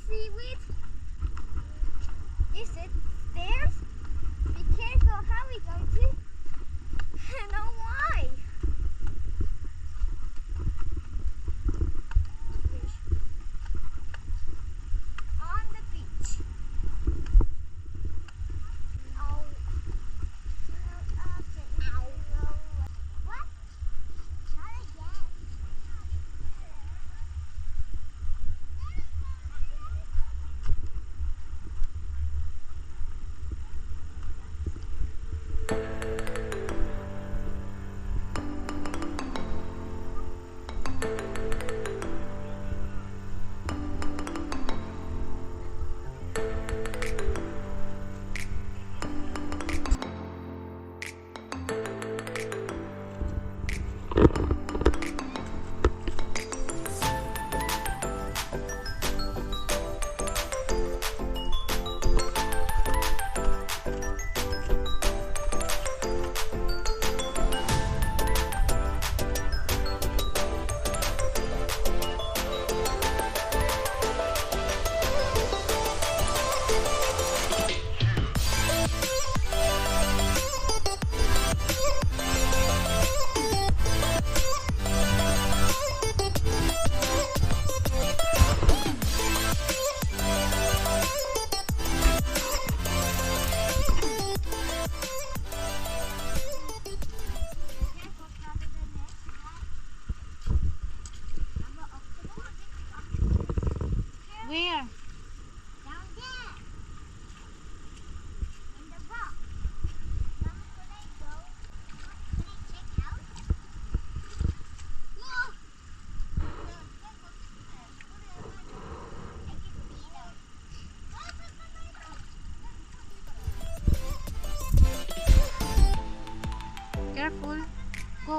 seaweed. Is it stairs? Be careful how we go to. I know why. On the beach. Oh. What? Not again. Where? Down there. In the rock. Mama, could I go? Can I check out? Whoa! Careful. Go.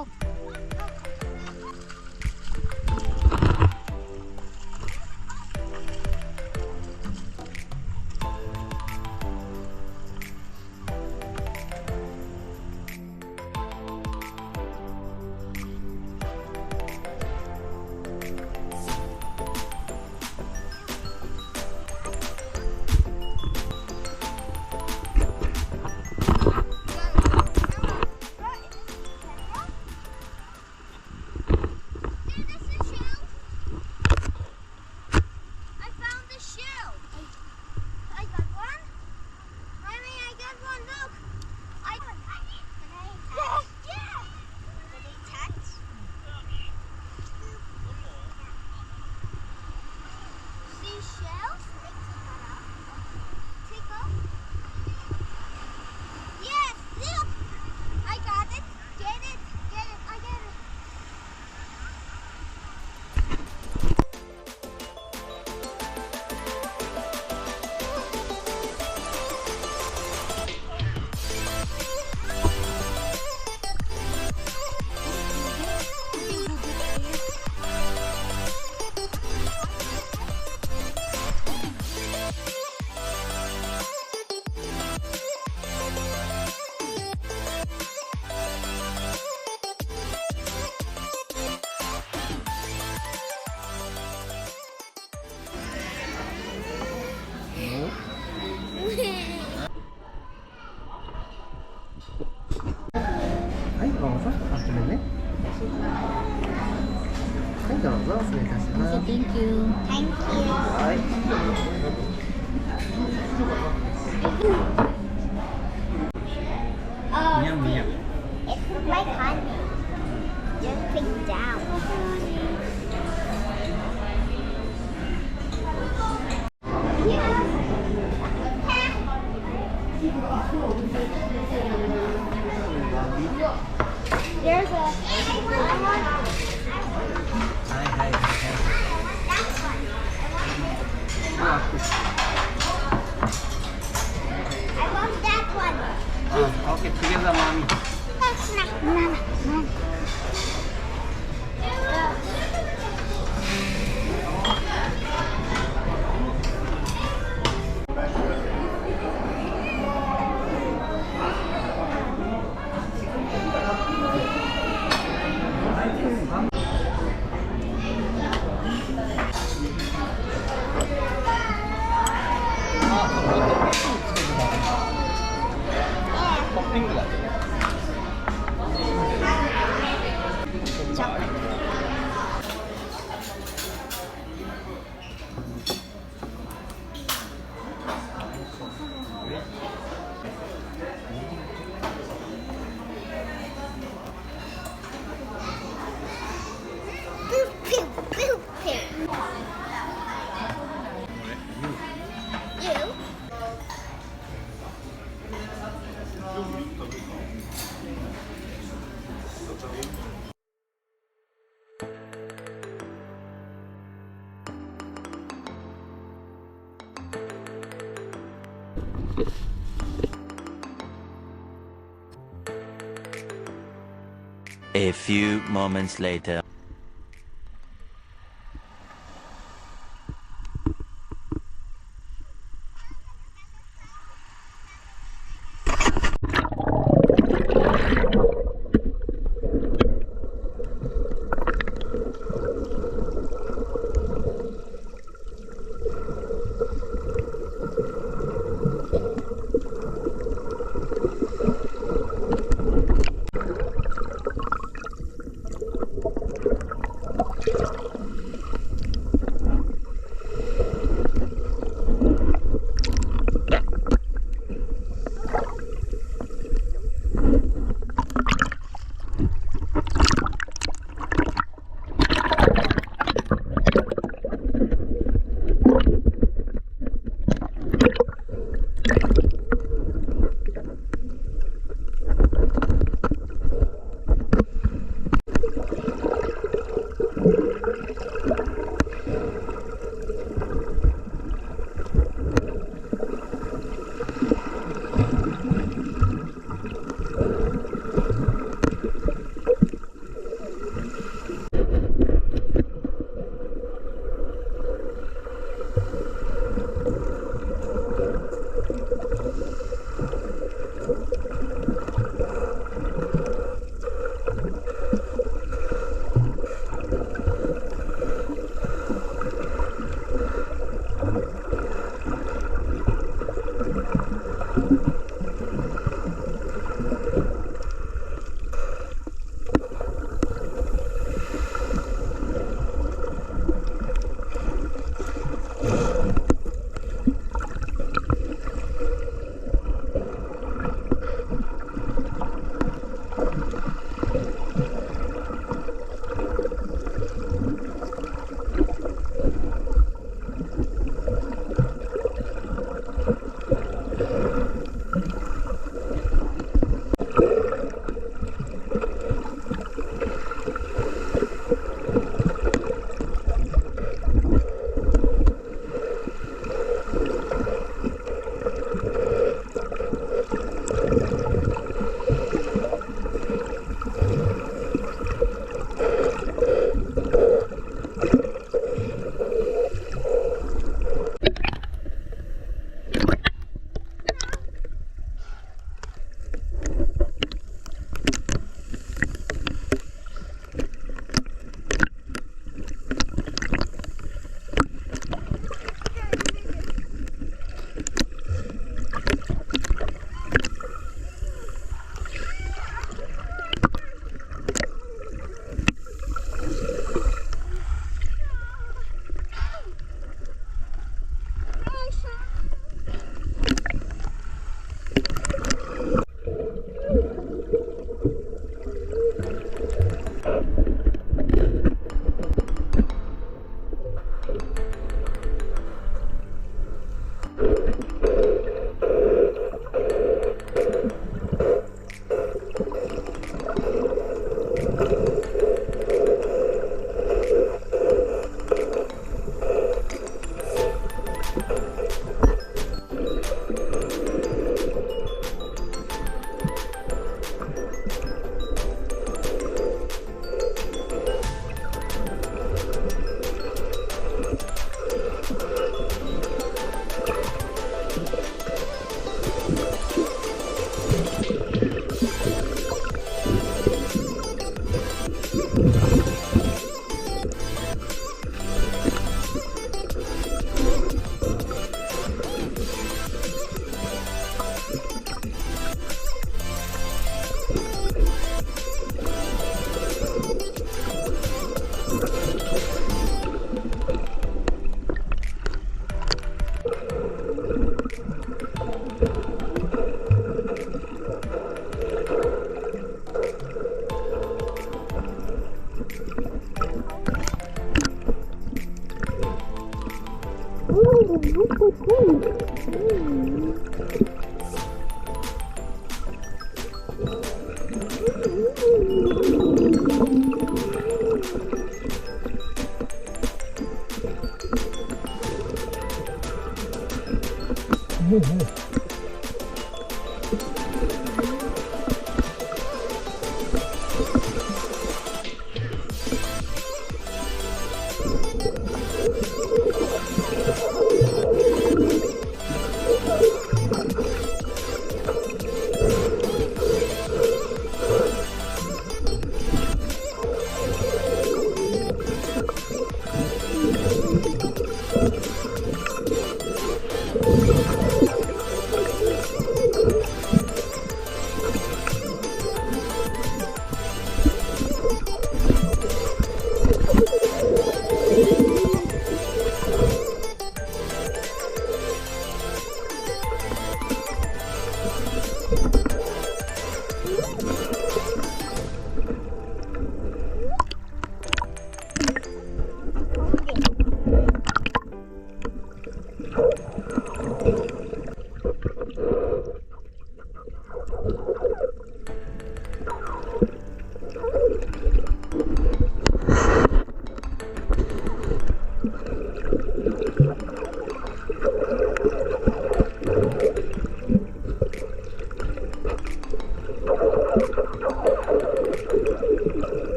はい、どうぞ。おしめね。はい、どうぞ。失礼いたします。Thank you. Thank you. はい。 Oh, みやみや。 it's like honey. Just pick down. There's a. I want. はいはいはいはい。 That one. I want that one. あ、オッケー、together, mommy. That's not. No, no, no. A few moments later.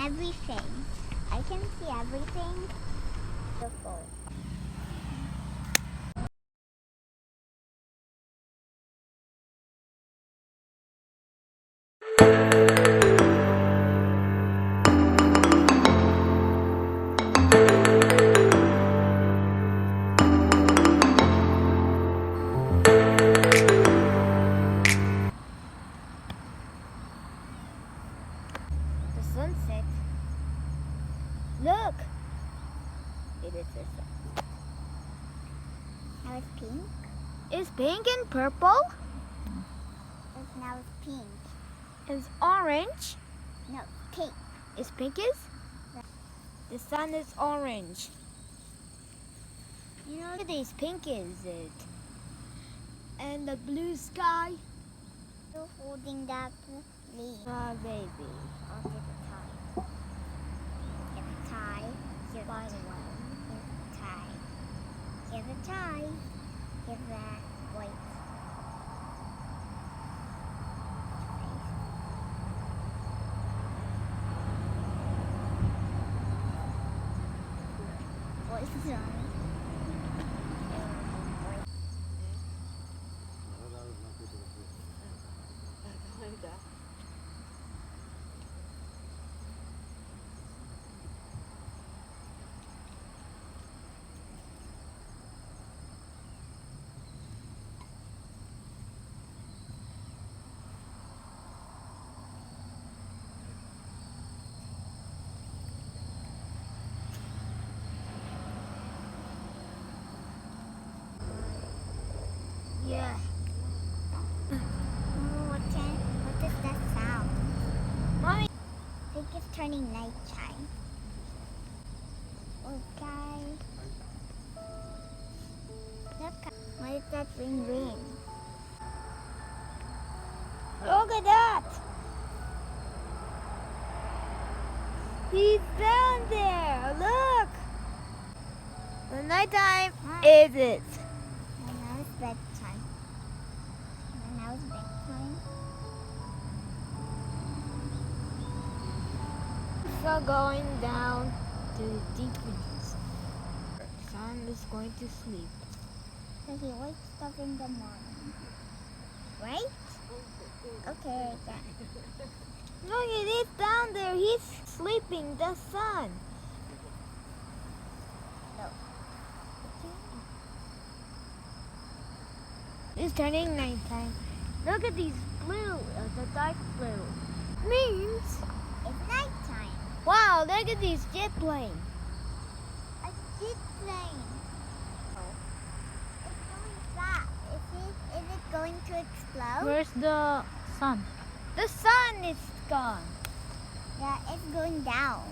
everything. I can see everything. Beautiful. The sunset. Look! It is the sun. Now it's pink. Is pink and purple? Now it's pink. Is orange? No, pink. Is pink is? The sun is orange. You know this pink is it? And the blue sky. You're holding that leaf. Ah, baby. I'll give it tie. Give it tie. Give By it the way. tie. Give it tie. Give that white. Voice is on it. Yeah. What is that sound? Mommy. I think it's turning nighttime. Okay. Look, what is that ring ring? Look at that. He's down there. Look. The nighttime is it? And now it's bedtime. And now it's bedtime. So going down to the deep freeze. Sun is going to sleep. So he wakes up in the morning. Right? Okay, then. Look, it is down there. He's sleeping. The sun. It's turning nighttime. Look at these blue, the dark blue. Means, It's nighttime. wow, look at these jet planes. A jet plane. It's going fast. Is it going to explode? Where's the sun? The sun is gone. Yeah, it's going down.